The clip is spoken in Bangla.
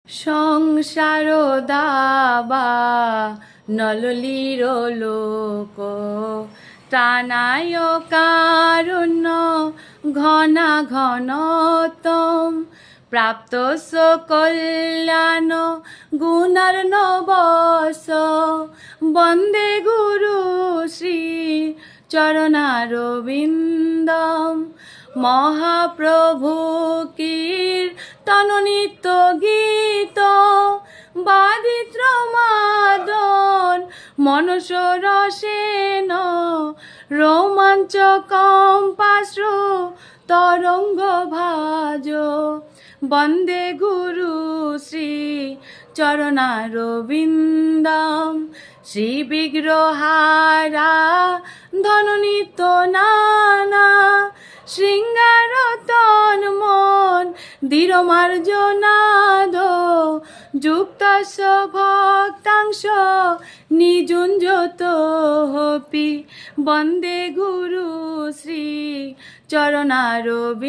সংসার দাবা নললির লোক টানায় কারুণ্য ঘনা ঘনতম প্রাপ্ত কল্যাণ গুণার নবস বন্দে গুরু শ্রী চরণারবিন্দম মহাপ্রভু কীর্তন নিত্য গীত বাদিত্র মাদন মনস রসেন রোমাঞ্চকম পাশ্রু তরঙ্গ ভাজ বন্দে গুরু শ্রী চরণারবিন্দম শ্রী বিগ্রহারা ধননিত নানা শৃঙ্গারতন মন দৃঢ়মার্জনাদ যুক্তস্য ভক্তাংশ নিযুঞ্জতোপি বন্দে গুরু শ্রী চরণারবিন্দম।